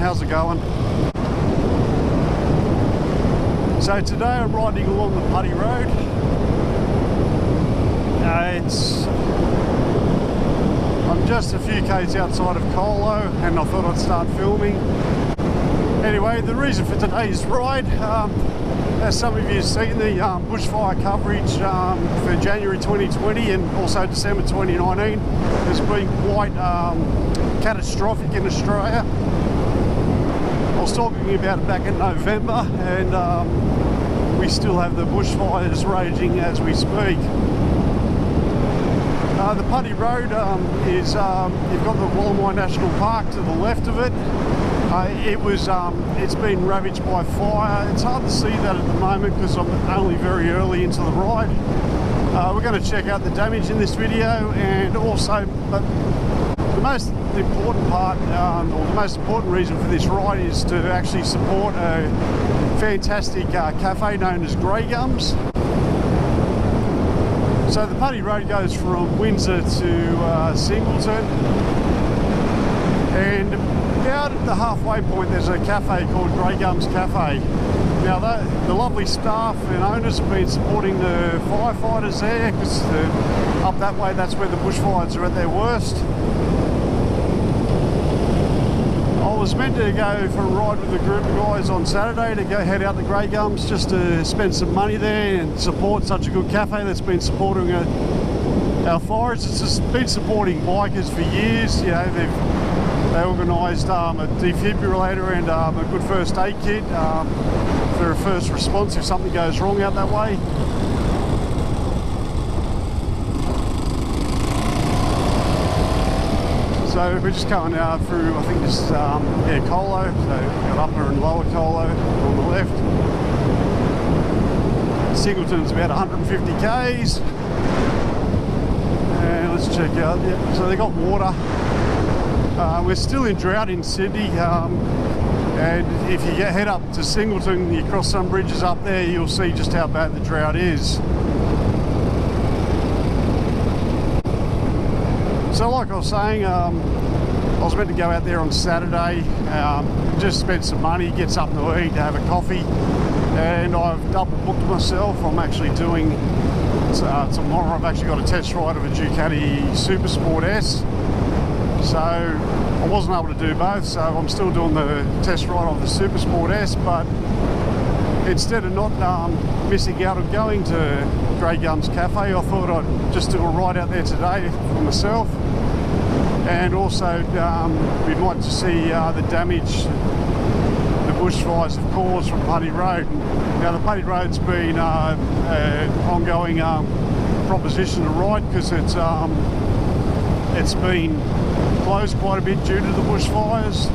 how's it going? So today I'm riding along the Putty Road. I'm just a few k's outside of Colo and I thought I'd start filming. Anyway, the reason for today's ride, as some of you have seen the bushfire coverage for January 2020 and also December 2019 has been quite catastrophic in Australia. I was talking about it back in November, and we still have the bushfires raging as we speak. The Putty Road is, you've got the Colo National Park to the left of it. It's been ravaged by fire. It's hard to see that at the moment because I'm only very early into the ride. We're going to check out the damage in this video, and also, but the most important part, or the most important reason for this ride is to actually support a fantastic cafe known as Grey Gums. So the Putty Road goes from Windsor to Singleton, and about at the halfway point there's a cafe called Grey Gums Cafe. Now the lovely staff and owners have been supporting the firefighters there, because up that way that's where the bushfires are at their worst. I was meant to go for a ride with a group of guys on Saturday to go head out to Grey Gums just to spend some money there and support such a good cafe that's been supporting our fires. It's just been supporting bikers for years. You know, they organised a defibrillator and a good first aid kit for a first response if something goes wrong out that way. So we're just going through, I think this is Colo, so we've got upper and lower Colo on the left. Singleton's about 150 k's. And let's check out, yeah, so they got water. We're still in drought in Sydney, and if you head up to Singleton, you cross some bridges up there, you'll see just how bad the drought is. So like I was saying, I was meant to go out there on Saturday, just spend some money, get something to eat, have a coffee, and I've double booked myself. I'm actually doing, tomorrow I've actually got a test ride of a Ducati Super Sport S. So I wasn't able to do both, so I'm still doing the test ride of the Super Sport S, but instead of not missing out on going to Grey Gums Cafe, I thought I'd just do a ride out there today for myself. And also we might just see the damage the bushfires have caused from Putty Road. Now the Putty Road's been an ongoing proposition to ride because it's been closed quite a bit due to the bushfires.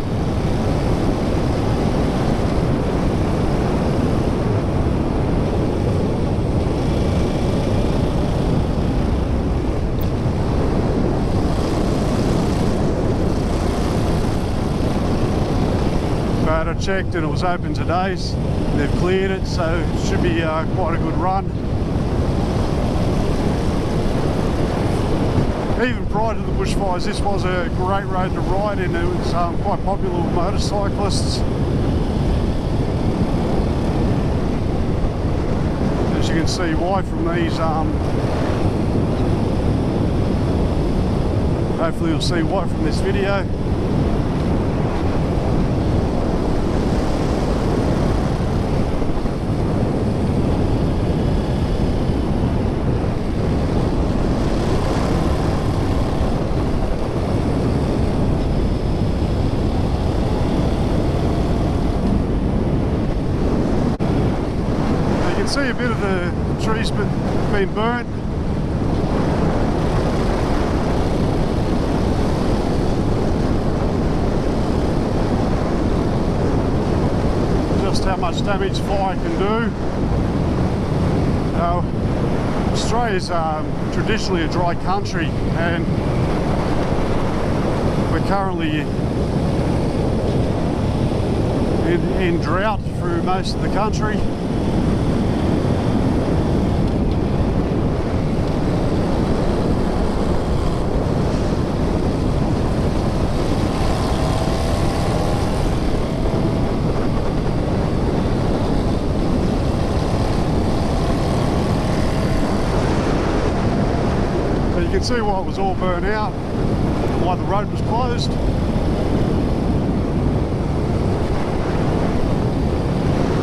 But I checked and it was open today. They've cleared it, so it should be quite a good run. Even prior to the bushfires, this was a great road to ride, and it was quite popular with motorcyclists. As you can see why from these, hopefully you'll see why from this video. See a bit of the trees been burnt. Just how much damage fire can do. Australia's traditionally a dry country, and we're currently in drought through most of the country. can see why it was all burnt out, why the road was closed.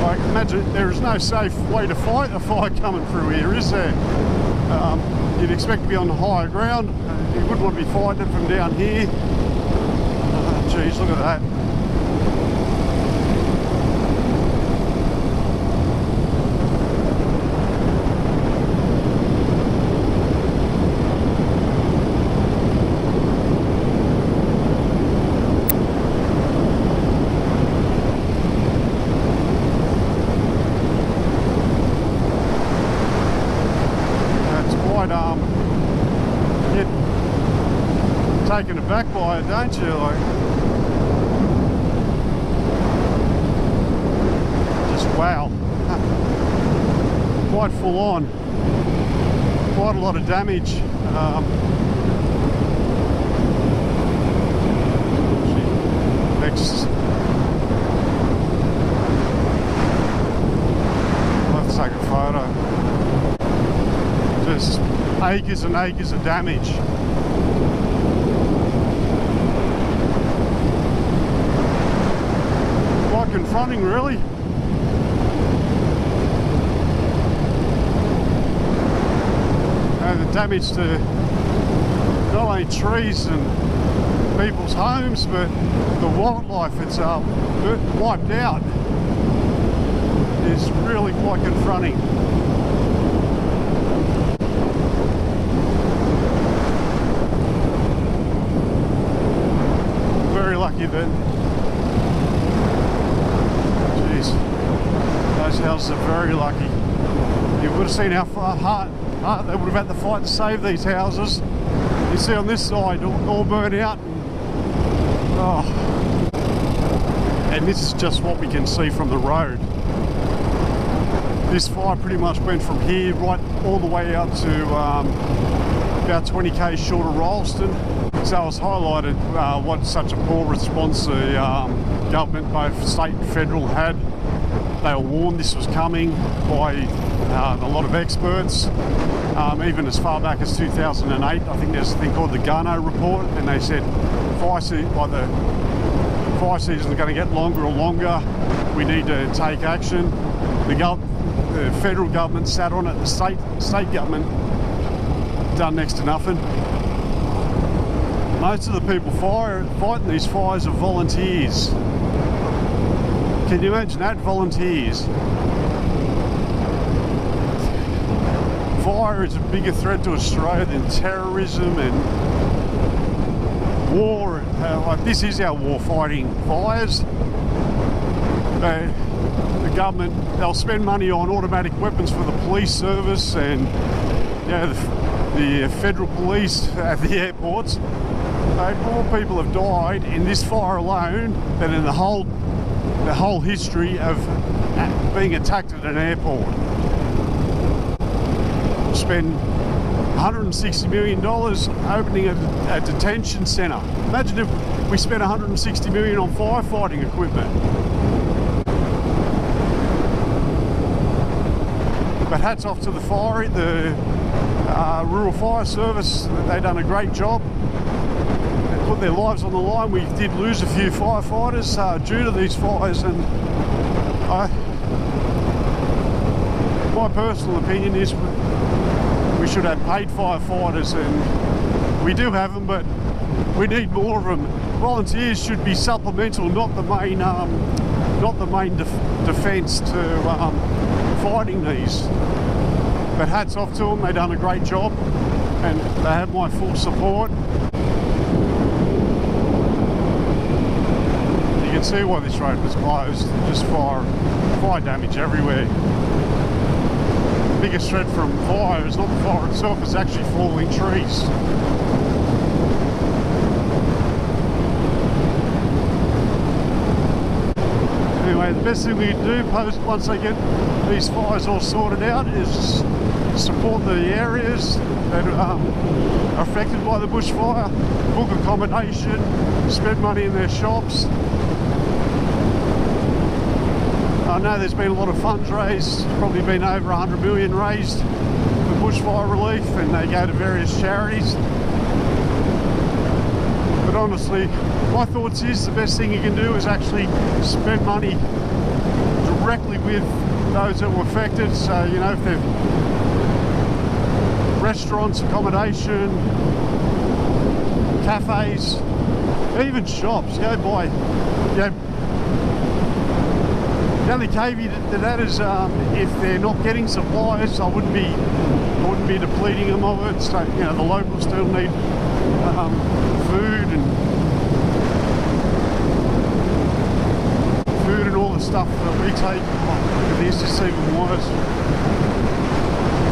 I imagine there is no safe way to fight a fire coming through here, is there? You'd expect to be on higher ground. You wouldn't want to be fighting it from down here. Geez, look at that. Taken aback by it, don't you? Like, just wow, quite full on, quite a lot of damage. Next, let's take a photo. Just acres and acres of damage. Confronting, really. And the damage to not only trees and people's homes, but the wildlife it's wiped out is really quite confronting. Very lucky that those houses are very lucky. You would have seen how far hard they would have had to fight to save these houses. You see on this side all burnt out. And this is just what we can see from the road. This fire pretty much went from here right all the way out to about 20 k's short of Rolleston. So it's highlighted what such a poor response the government, both state and federal, had. They were warned this was coming by a lot of experts, even as far back as 2008. I think there's a thing called the Kangaroo report, and they said the fire season is going to get longer and longer. We need to take action. The federal government sat on it. The state government done next to nothing. Most of the people fighting these fires are volunteers. Can you imagine that? Volunteers. Fire is a bigger threat to Australia than terrorism and war. Like, this is our war, fighting fires. The government, they'll spend money on automatic weapons for the police service and the federal police at the airports. More people have died in this fire alone than in the whole history of being attacked at an airport. We'll spend $160 million opening a detention centre. Imagine if we spent $160 million on firefighting equipment. But hats off to the Rural Fire Service. They've done a great job. Put their lives on the line. We did lose a few firefighters due to these fires, and my personal opinion is we should have paid firefighters, and we do have them, but we need more of them. Volunteers should be supplemental, not the main defence to fighting these. But hats off to them. They've done a great job, and they have my full support. You can see why this road was closed. Just fire damage everywhere. The biggest threat from fire is not the fire itself, it's actually falling trees. Anyway, the best thing we can do once they get these fires all sorted out is support the areas that are affected by the bushfire, book accommodation, spend money in their shops. I know there's been a lot of funds raised, probably been over 100 million raised for bushfire relief, and they go to various charities. But honestly, my thoughts is the best thing you can do is actually spend money directly with those that were affected. So, you know, if they're restaurants, accommodation, cafes, even shops, go buy. You know, the only caveat to that is if they're not getting supplies, I wouldn't be depleting them of it. So, you know, the locals still need food and all the stuff that we take. Oh, this is even worse.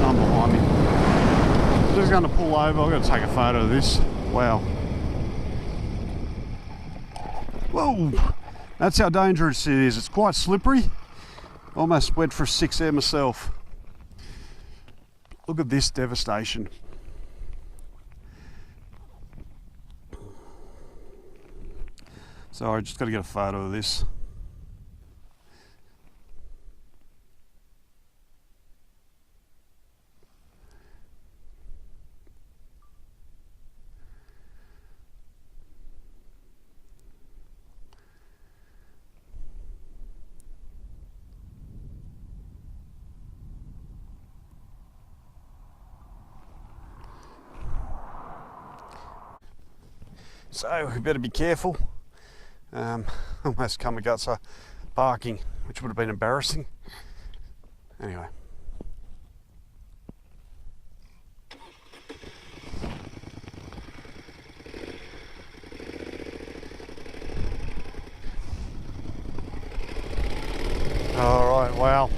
I'm behind me. I'm just going to pull over. I've got to take a photo of this. Wow. Whoa. That's how dangerous it is. It's quite slippery. Almost went for a 6 there myself. Look at this devastation. So I just got to get a photo of this. So we better be careful. Almost kamikaze parking, which would have been embarrassing. Anyway. All right, wow.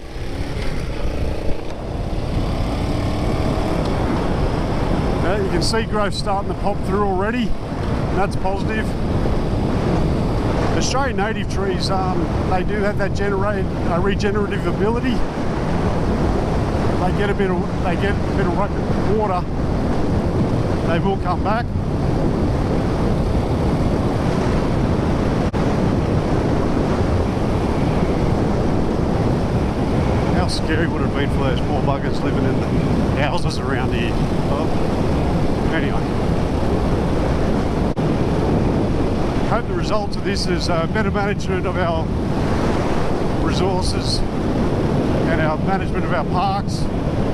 You can see growth starting to pop through already. That's positive. Australian native trees, they do have that regenerative ability. They get a bit of water, they will come back. How scary would it have been for those poor buggers living in the houses around here? Oh. Anyway. I hope the result of this is better management of our resources and our management of our parks,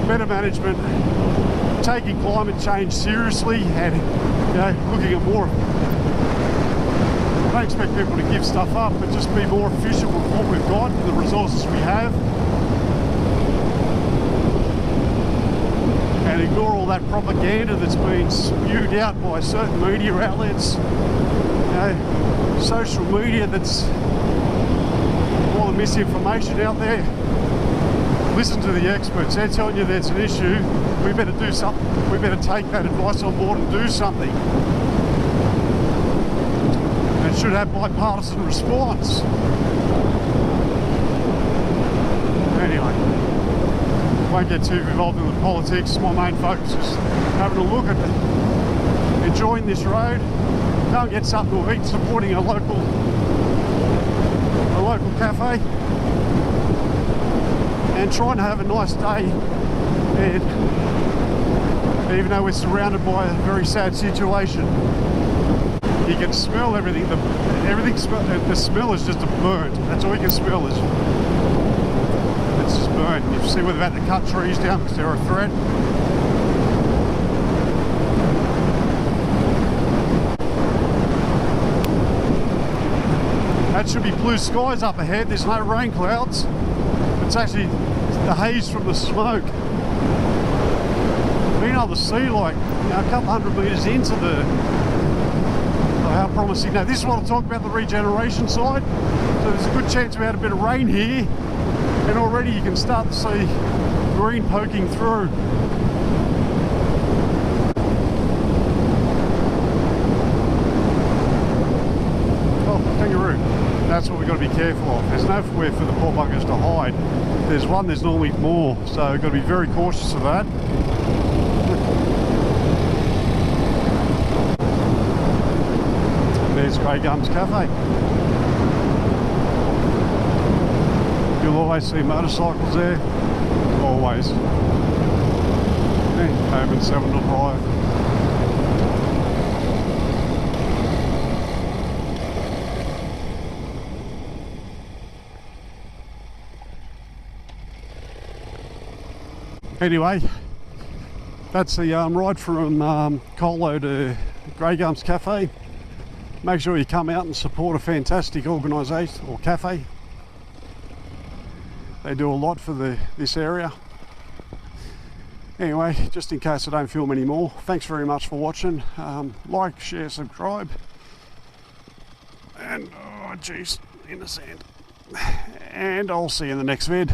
better management, taking climate change seriously, and, you know, looking at more. I don't expect people to give stuff up, but just be more efficient with what we've got, the resources we have, and ignore all that propaganda that's been spewed out by certain media outlets. You know, social media, that's all the misinformation out there. Listen to the experts. They're telling you there's an issue. We better do something. We better take that advice on board and do something. It should have bipartisan response. Anyway, won't get too involved in the politics. My main focus is having a look at it, enjoying this road. Go and get something to eat, supporting a local cafe, and trying to have a nice day. And even though we're surrounded by a very sad situation, you can smell everything. The smell is just a burnt. That's all you can smell is it's just burnt. You see where they've had to cut trees down because they're a threat. That should be blue skies up ahead. There's no rain clouds. It's actually the haze from the smoke. Being able to see, like, you know, a couple hundred metres into how promising. Now, this is what I talk about, the regeneration side. So there's a good chance we had a bit of rain here, and already you can start to see green poking through. Oh, kangaroo. That's what we've got to be careful of. There's nowhere for the poor buggers to hide. If there's one, there's normally more. So we've got to be very cautious of that. There's Grey Gums Cafe. You'll always see motorcycles there. Always. Open 7 to 5. Anyway, that's the ride from Colo to Grey Gums Cafe. Make sure you come out and support a fantastic organisation or cafe. They do a lot for this area. Anyway, just in case I don't film any more, thanks very much for watching. Like, share, subscribe. And, oh jeez, in the sand. And I'll see you in the next vid.